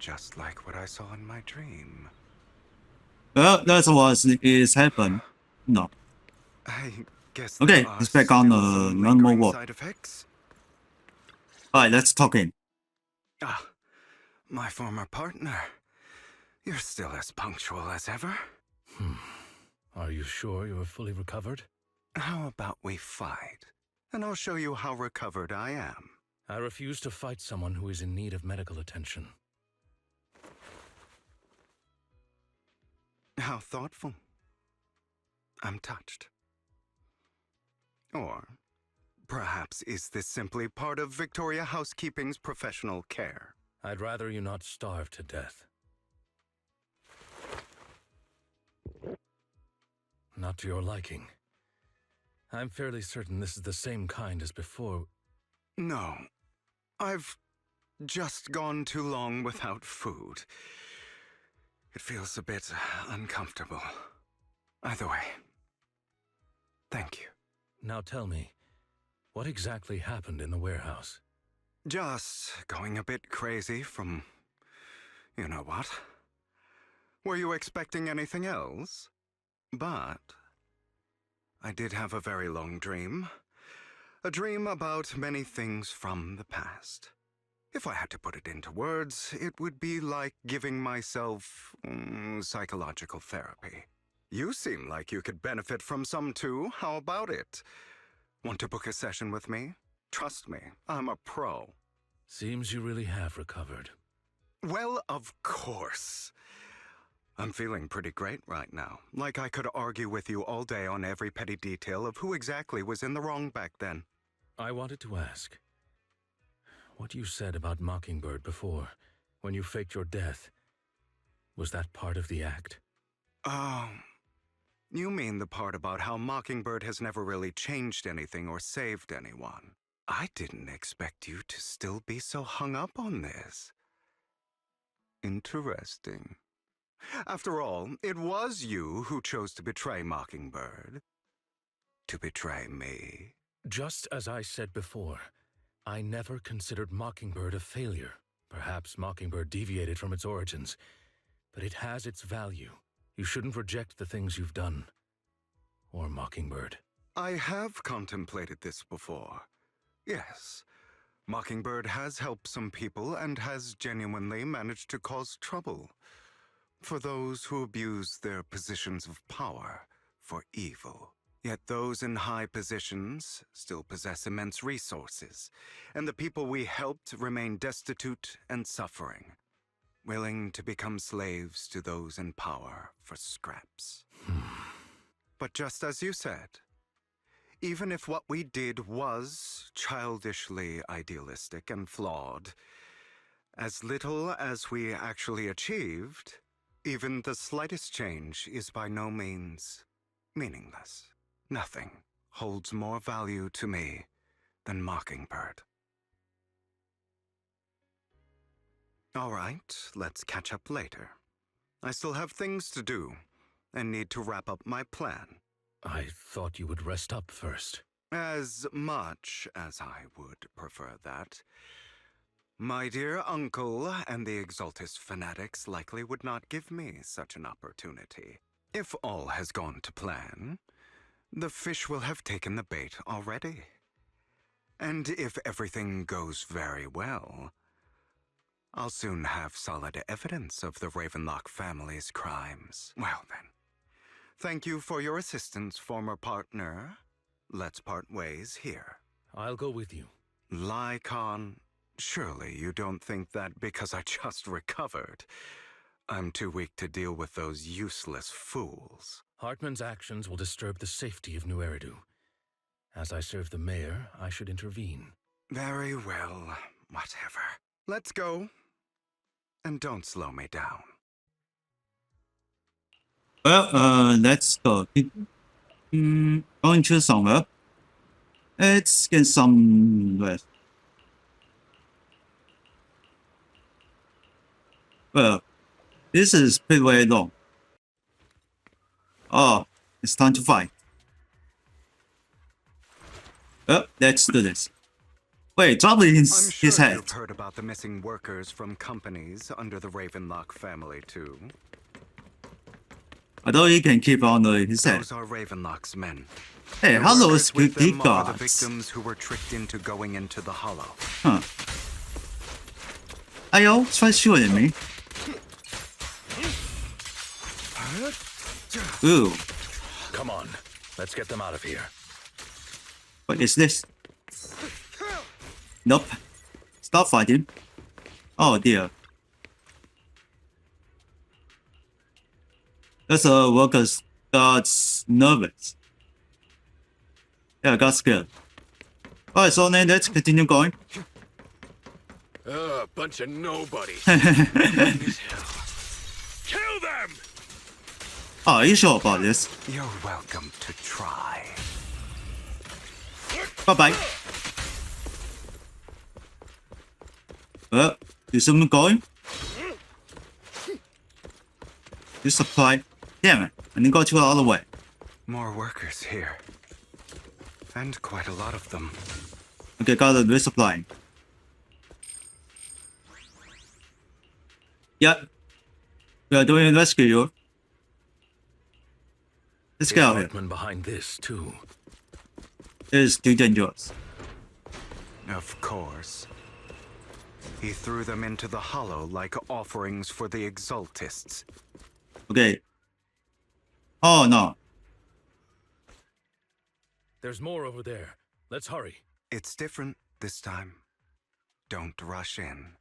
just like what I saw in my dream. Well, that's what is happened. No. I guess Okay, there are let's back on still some normal lingering work. side effects. Alright, let's talk in. Ah, my former partner. You're still as punctual as ever. Are you sure you're fully recovered? How about we fight, and I'll show you how recovered I am. I refuse to fight someone who is in need of medical attention. How thoughtful. I'm touched. Or perhaps is this simply part of Victoria Housekeeping's professional care? I'd rather you not starve to death. Not to your liking. I'm fairly certain this is the same kind as before. No. I've just gone too long without food. It feels a bit uncomfortable. Either way, thank you. Now tell me, what exactly happened in the warehouse? Just going a bit crazy from... you know what? Were you expecting anything else? But I did have a very long dream. A dream about many things from the past. If I had to put it into words, it would be like giving myself psychological therapy. You seem like you could benefit from some too. How about it? Want to book a session with me? Trust me, I'm a pro. Seems you really have recovered. Well, of course. I'm feeling pretty great right now. Like I could argue with you all day on every petty detail of who exactly was in the wrong back then. I wanted to ask, what you said about Mockingbird before, when you faked your death, was that part of the act? Oh, you mean the part about how Mockingbird has never really changed anything or saved anyone. I didn't expect you to still be so hung up on this. Interesting. After all, it was you who chose to betray Mockingbird. To betray me. Just as I said before, I never considered Mockingbird a failure. Perhaps Mockingbird deviated from its origins, but it has its value. You shouldn't reject the things you've done. Or Mockingbird. I have contemplated this before. Yes, Mockingbird has helped some people and has genuinely managed to cause trouble for those who abuse their positions of power for evil. Yet those in high positions still possess immense resources, and the people we helped remain destitute and suffering, willing to become slaves to those in power for scraps. But just as you said, even if what we did was childishly idealistic and flawed, as little as we actually achieved, even the slightest change is by no means meaningless. Nothing holds more value to me than Mockingbird. All right, let's catch up later. I still have things to do and need to wrap up my plan. I thought you would rest up first. As much as I would prefer that. My dear uncle and the Exaltus fanatics likely would not give me such an opportunity. If all has gone to plan, the fish will have taken the bait already. And if everything goes very well, I'll soon have solid evidence of the Ravenlock family's crimes. Well then, thank you for your assistance, former partner. Let's part ways here. I'll go with you. Lycon, surely you don't think that because I just recovered, I'm too weak to deal with those useless fools. Hartman's actions will disturb the safety of New Eridu. As I serve the mayor, I should intervene. Very well, whatever. Let's go. And don't slow me down. Well, let's go. Going to somewhere. Let's get some rest. Well, this is pretty very long. Oh, it's time to fight. Well, let's do this. Wait, drop I'm his sure head. you've heard about the missing workers from companies under the Ravenlock family, too. I thought he can keep on his head. Those are Ravenlock's men. Hey, The hello, workers with security them are the guards. victims who were tricked into going into the Hollow. Huh. Ayo, try shooting me. Ooh, Come on, let's get them out of here. what is this? Nope. Stop fighting. Oh dear. That's a worker's got nervous. Yeah, I got scared. Alright, so then let's continue going. Bunch of nobody. Kill them! Oh, are you sure about this? You're welcome to try. Bye-bye. Well, is someone going? You supply. Damn it, I didn't go to the other way. More workers here. And quite a lot of them. Okay, got the resupplying. Yep. We are doing rescue. Let's get out here. Hartman behind this, too. It is too dangerous. Of course. He threw them into the Hollow like offerings for the Exaltists. Okay. Oh no. There's more over there. Let's hurry. It's different this time. Don't rush in.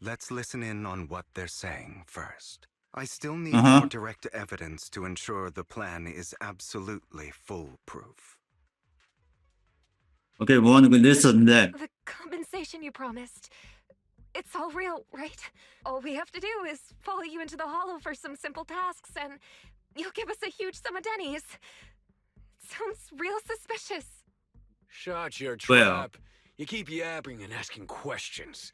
Let's listen in on what they're saying first. I still need more direct evidence to ensure the plan is absolutely foolproof. Okay, we want to listen then. The compensation you promised. It's all real, right? All we have to do is follow you into the Hollow for some simple tasks, and you'll give us a huge sum of dennies. It sounds real suspicious. Shut your Well. trap. You keep yapping and asking questions.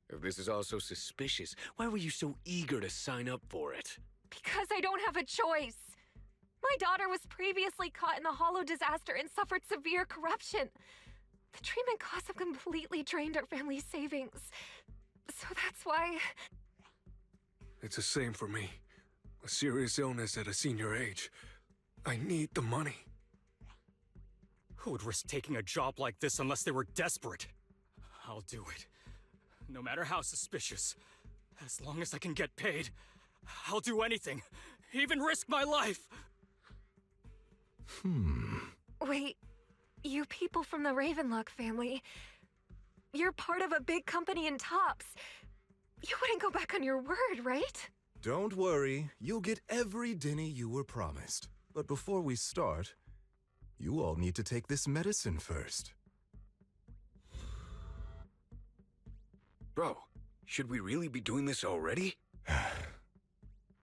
If this is all so suspicious, why were you so eager to sign up for it? Because I don't have a choice. My daughter was previously caught in the Hollow disaster and suffered severe corruption. The treatment costs have completely drained our family's savings. So that's why... It's the same for me. A serious illness at a senior age. I need the money. Who would risk taking a job like this unless they were desperate? I'll do it. No matter how suspicious. As long as I can get paid, I'll do anything. Even risk my life. Wait, you people from the Ravenlock family, you're part of a big company in Tops. You wouldn't go back on your word, right? Don't worry, you'll get every denny you were promised. But before we start, you all need to take this medicine first. Bro, should we really be doing this already?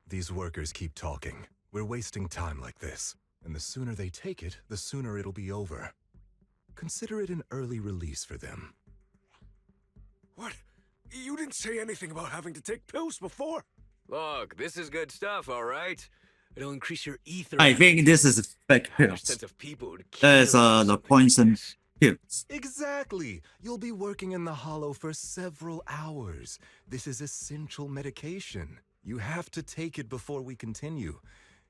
These workers keep talking. We're wasting time like this. And the sooner they take it, the sooner it'll be over. Consider it an early release for them. What? You didn't say anything about having to take pills before. Look, this is good stuff, all right? It'll increase your ether. I think this is fake Your pills. sense of people would That is kill the something poison like this. pills. Exactly! You'll be working in the Hollow for several hours. This is essential medication. You have to take it before we continue.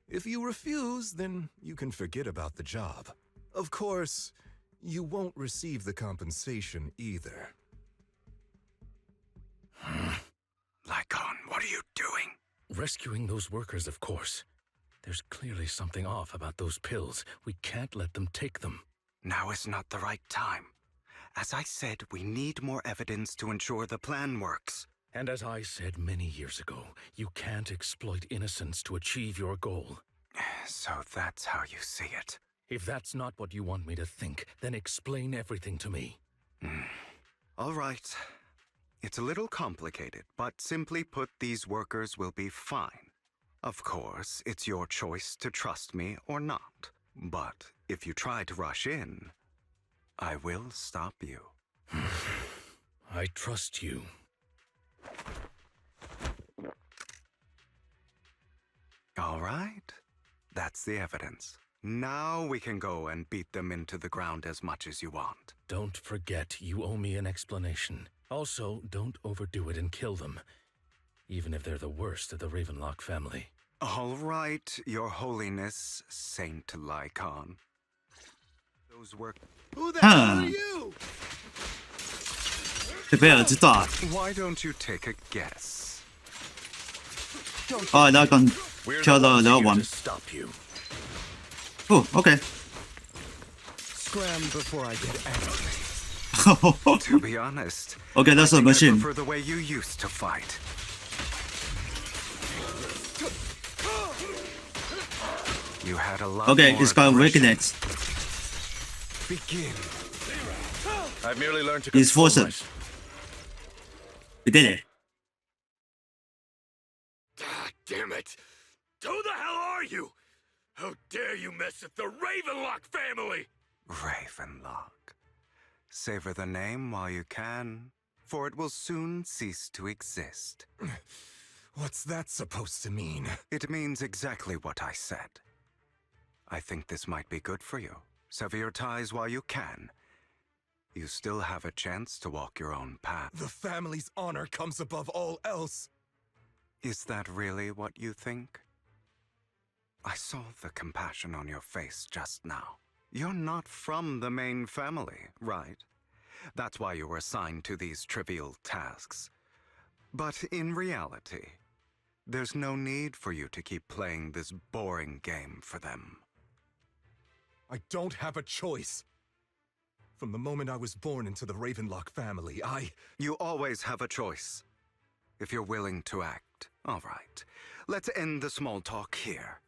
If you refuse, then you can forget about the job. Of course, you won't receive the compensation either. Lycon, what are you doing? Rescuing those workers, of course. There's clearly something off about those pills. We can't let them take them. Now is not the right time. As I said, we need more evidence to ensure the plan works. And as I said many years ago, you can't exploit innocence to achieve your goal. So that's how you see it. If that's not what you want me to think, then explain everything to me. All right. It's a little complicated, but simply put, these workers will be fine. Of course, it's your choice to trust me or not. But if you try to rush in, I will stop you. I trust you. All right. That's the evidence. Now we can go and beat them into the ground as much as you want. Don't forget, you owe me an explanation. Also, don't overdo it and kill them, even if they're the worst of the Ravenlock family. All right, Your Holiness, Saint Lycon. Those were... Who the hell are 哼， you? 这贝尔知道啊。 Why don't you take a guess? 哦，那刚 We're 跳 the 到 ones 然后 here 玩 to。stop you. 哦，OK。 Scram before I get angry. To be honest, OK，那是 I machine。 prefer the way you used to fight. You had a lot OK， more it's got aggression. weakness. Begin. I've merely learned to He's control forced. myself. We did it. God damn it! Who the hell are you? How dare you mess with the Ravenlock family? Ravenlock. Savor the name while you can, for it will soon cease to exist. What's that supposed to mean? It means exactly what I said. I think this might be good for you. Sever your ties while you can. You still have a chance to walk your own path. The family's honor comes above all else. Is that really what you think? I saw the compassion on your face just now. You're not from the main family, right? That's why you were assigned to these trivial tasks. But in reality, there's no need for you to keep playing this boring game for them. I don't have a choice. From the moment I was born into the Ravenlock family, You always have a choice. If you're willing to act. All right. Let's end the small talk here.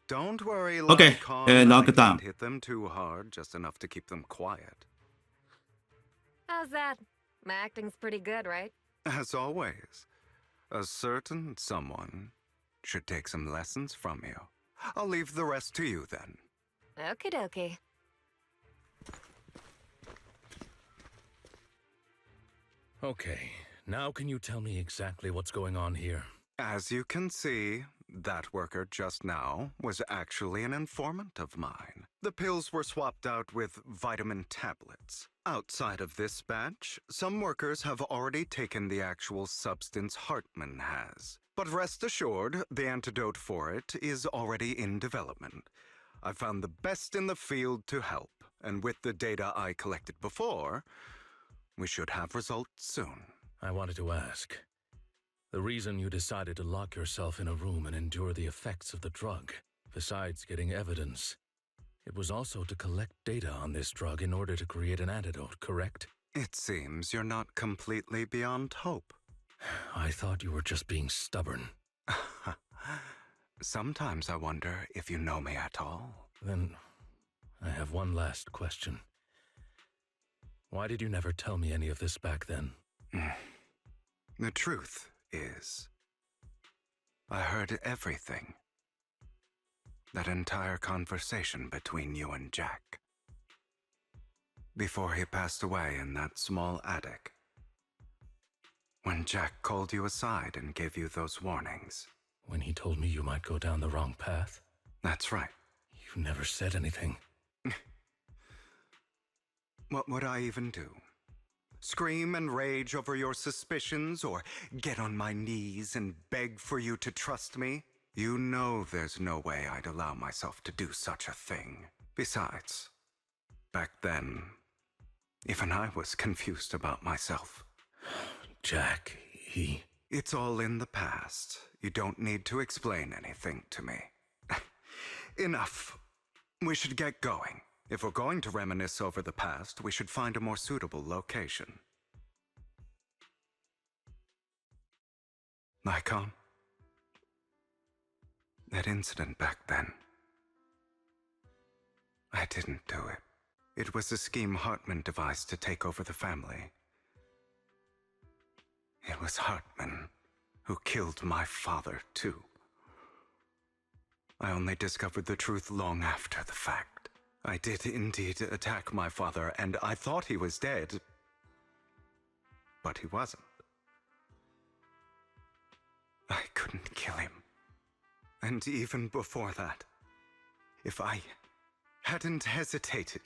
Don't worry, Okay, Lycon. knock I it down. can't hit them too hard, just enough to keep them quiet. How's that? My acting's pretty good, right? As always, a certain someone should take some lessons from you. I'll leave the rest to you then. Okie dokie. Okay, now can you tell me exactly what's going on here? As you can see, that worker just now was actually an informant of mine. The pills were swapped out with vitamin tablets. Outside of this batch, some workers have already taken the actual substance Hartman has. But rest assured, the antidote for it is already in development. I found the best in the field to help, and with the data I collected before, we should have results soon. I wanted to ask. The reason you decided to lock yourself in a room and endure the effects of the drug, besides getting evidence, it was also to collect data on this drug in order to create an antidote, correct? It seems you're not completely beyond hope. I thought you were just being stubborn. Sometimes I wonder if you know me at all. Then, I have one last question. Why did you never tell me any of this back then? The truth is, I heard everything. That entire conversation between you and Jack. Before he passed away in that small attic. When Jack called you aside and gave you those warnings. When he told me you might go down the wrong path? That's right. You never said anything. What would I even do? Scream and rage over your suspicions, or get on my knees and beg for you to trust me? You know there's no way I'd allow myself to do such a thing. Besides, back then, even I was confused about myself. Jack, he... It's all in the past. You don't need to explain anything to me. Enough. We should get going. If we're going to reminisce over the past, we should find a more suitable location. Lycon? That incident back then. I didn't do it. It was a scheme Hartman devised to take over the family. It was Hartman who killed my father, too. I only discovered the truth long after the fact. I did indeed attack my father, and I thought he was dead. But he wasn't. I couldn't kill him. And even before that, if I hadn't hesitated,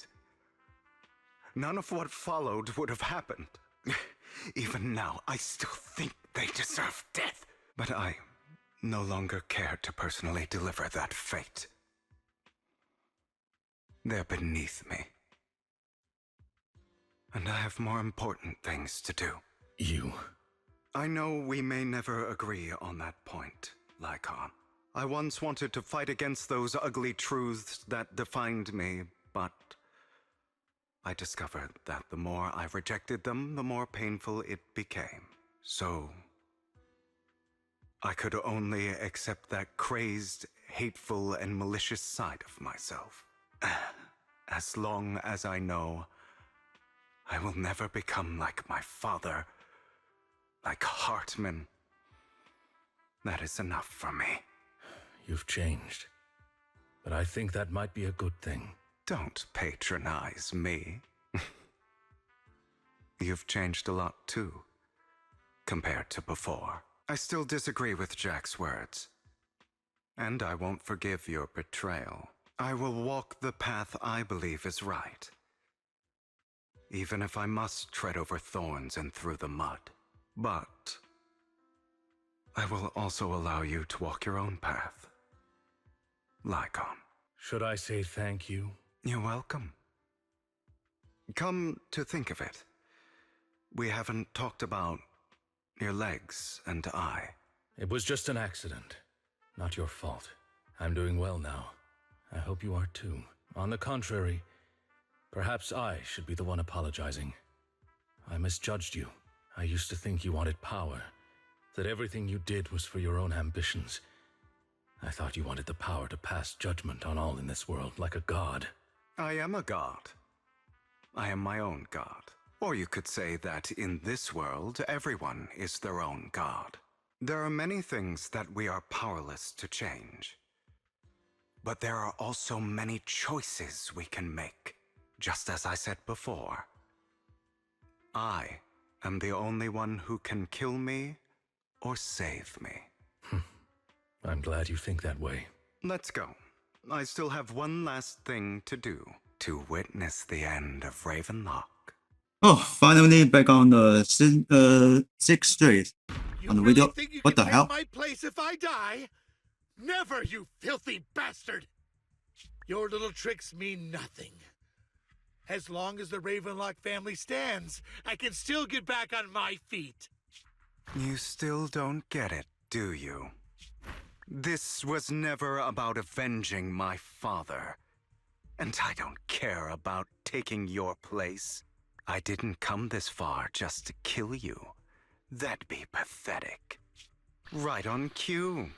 none of what followed would have happened. Even now, I still think they deserve death. But I no longer care to personally deliver that fate. They're beneath me. And I have more important things to do. You. I know we may never agree on that point, Lycon. I once wanted to fight against those ugly truths that defined me, but I discovered that the more I rejected them, the more painful it became. So I could only accept that crazed, hateful, and malicious side of myself. As long as I know I will never become like my father, like Hartman, that is enough for me. You've changed. But I think that might be a good thing. Don't patronize me. You've changed a lot too, compared to before. I still disagree with Jack's words. And I won't forgive your betrayal. I will walk the path I believe is right. Even if I must tread over thorns and through the mud. But I will also allow you to walk your own path. Lycon. Should I say thank you? You're welcome. Come to think of it, we haven't talked about your legs and eye. It was just an accident. Not your fault. I'm doing well now. I hope you are too. On the contrary, perhaps I should be the one apologizing. I misjudged you. I used to think you wanted power, that everything you did was for your own ambitions. I thought you wanted the power to pass judgment on all in this world, like a god. I am a god. I am my own god. Or you could say that in this world, everyone is their own god. There are many things that we are powerless to change. But there are also many choices we can make. Just as I said before, I am the only one who can kill me or save me. I'm glad you think that way. Let's go. I still have one last thing to do. To witness the end of Ravenlock. Oh, finally back on the 6th street. You On the really video. think you What can the take hell? my place if I die? Never, you filthy bastard! Your little tricks mean nothing. As long as the Ravenlock family stands, I can still get back on my feet. You still don't get it, do you? This was never about avenging my father. And I don't care about taking your place. I didn't come this far just to kill you. That'd be pathetic. Right on cue.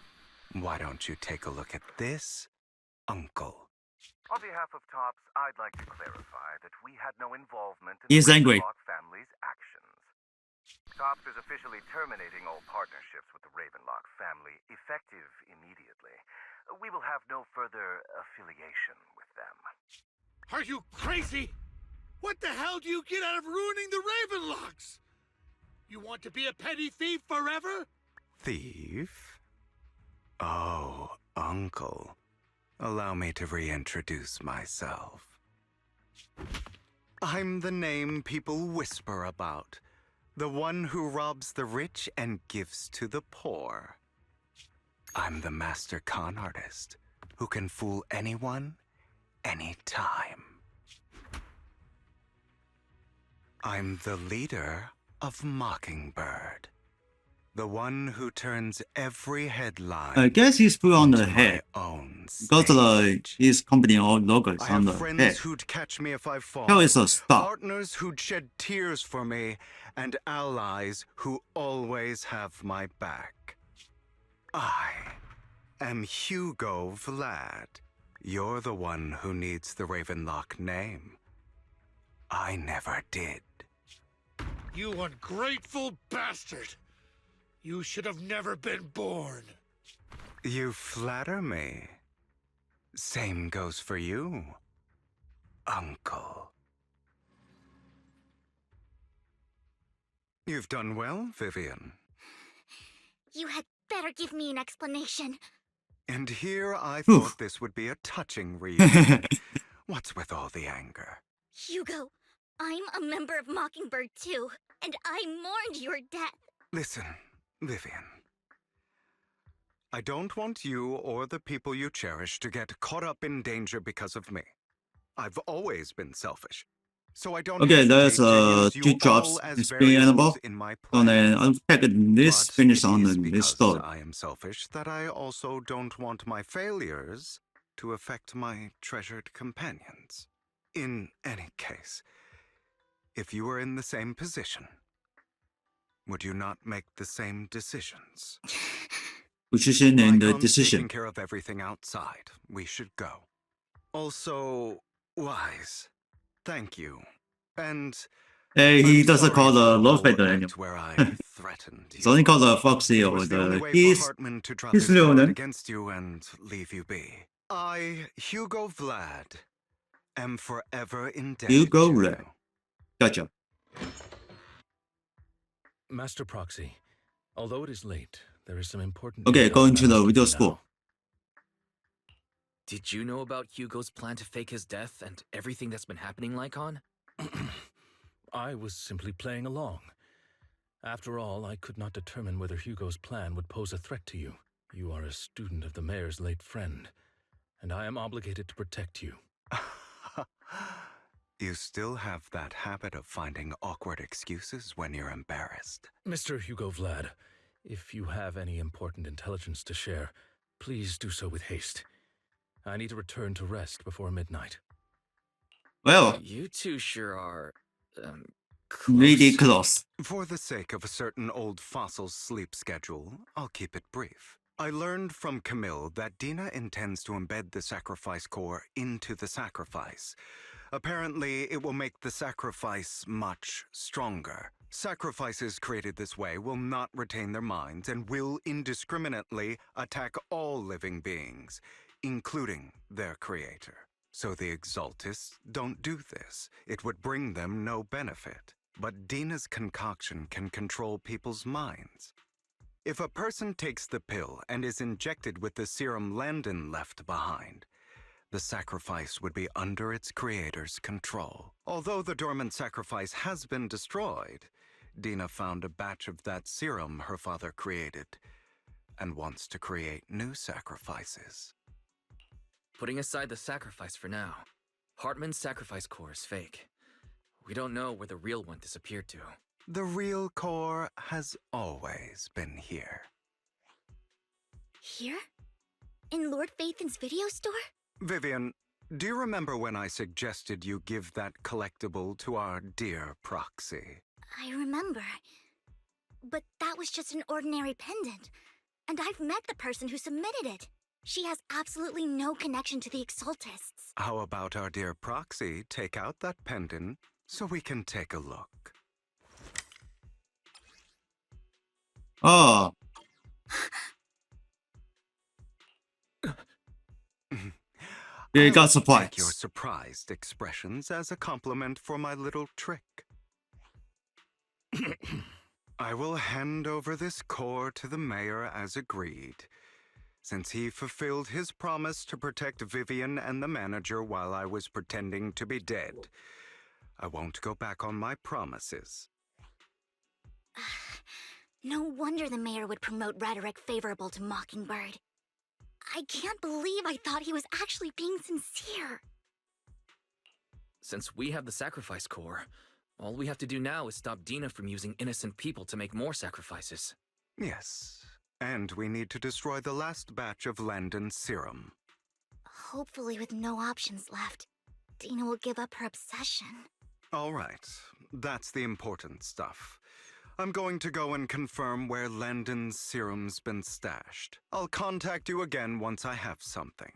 Why don't you take a look at this, Uncle? On behalf of TOPS, I'd like to clarify that we had no involvement in He's the angry. Ravenlock family's actions. TOPS is officially terminating all partnerships with the Ravenlock family, effective immediately. We will have no further affiliation with them. Are you crazy? What the hell do you get out of ruining the Ravenlocks? You want to be a petty thief forever? Thief? Oh, Uncle. Allow me to reintroduce myself. I'm the name people whisper about. The one who robs the rich and gives to the poor. I'm the master con artist who can fool anyone, anytime. I'm the leader of Mockingbird. The one who turns every headline I guess he's put on the into head. my own Because stage. his company or logo is I on have the friends head. who'd catch me if I fall. Hell is a stop. Partners who'd shed tears for me, and allies who always have my back. I am Hugo Vlad. You're the one who needs the Ravenlock name. I never did. You ungrateful bastard! You should have never been born. You flatter me. Same goes for you, Uncle. You've done well, Vivian. You had better give me an explanation. And here I Oof. thought this would be a touching reunion. What's with all the anger? Hugo, I'm a member of Mockingbird too, and I mourned your death. Listen, Vivian. I don't want you or the people you cherish to get caught up in danger because of me. I've always been selfish, so I don't Okay, there's hesitate to use 2 you drops all as in spring animal. variables in my So then plans. I'll take this But finish it on is this because story. I am selfish that I also don't want my failures to affect my treasured companions. In any case, if you were in the same position, would you not make the same decisions? Position and Lycon's decision. taking care of everything outside. We should go. Also, Wise, thank you. And He I'm doesn't sorry call for the the Love whole Feather act anymore. where I threatened It's you. only called the Foxy It or was the only way the for Hartman to drop he's his guard Leonin. against you and leave you be. I, Hugo Vlad, am forever indebted Hugo to Vlad. you. Gotcha. Master Proxy, although it is late, there is some important Okay, info going that to I the must video give you school. now. Did you know about Hugo's plan to fake his death and everything that's been happening, Lycon? I was simply playing along. After all, I could not determine whether Hugo's plan would pose a threat to you. You are a student of the mayor's late friend, and I am obligated to protect you. You still have that habit of finding awkward excuses when you're embarrassed. Mr. Hugo Vlad, if you have any important intelligence to share, please do so with haste. I need to return to rest before midnight. Well, You two sure are, really close. close. For the sake of a certain old fossil's sleep schedule, I'll keep it brief. I learned from Camille that Dina intends to embed the sacrifice core into the sacrifice. Apparently, it will make the sacrifice much stronger. Sacrifices created this way will not retain their minds and will indiscriminately attack all living beings, including their creator. So the Exaltists don't do this. It would bring them no benefit. But Dina's concoction can control people's minds. If a person takes the pill and is injected with the serum Landon left behind, the sacrifice would be under its creator's control. Although the dormant sacrifice has been destroyed, Dina found a batch of that serum her father created and wants to create new sacrifices. Putting aside the sacrifice for now, Hartman's sacrifice core is fake. We don't know where the real one disappeared to. The real core has always been here. Here? In Lord Phaethon's video store? Vivian, do you remember when I suggested you give that collectible to our dear Proxy? I remember. But that was just an ordinary pendant. And I've met the person who submitted it. She has absolutely no connection to the Exaltists. How about our dear Proxy take out that pendant so we can take a look? Oh, they I'll got take your surprised. surprised expressions as a compliment for my little trick. I will hand over this core to the mayor as agreed, since he fulfilled his promise to protect Vivian and the manager while I was pretending to be dead. I won't go back on my promises. No wonder the mayor would promote rhetoric favorable to Mockingbird. I can't believe I thought he was actually being sincere. Since we have the sacrifice core, all we have to do now is stop Dina from using innocent people to make more sacrifices. Yes, and we need to destroy the last batch of Landon's serum. Hopefully with no options left, Dina will give up her obsession. All right, that's the important stuff. I'm going to go and confirm where Landon's serum's been stashed. I'll contact you again once I have something.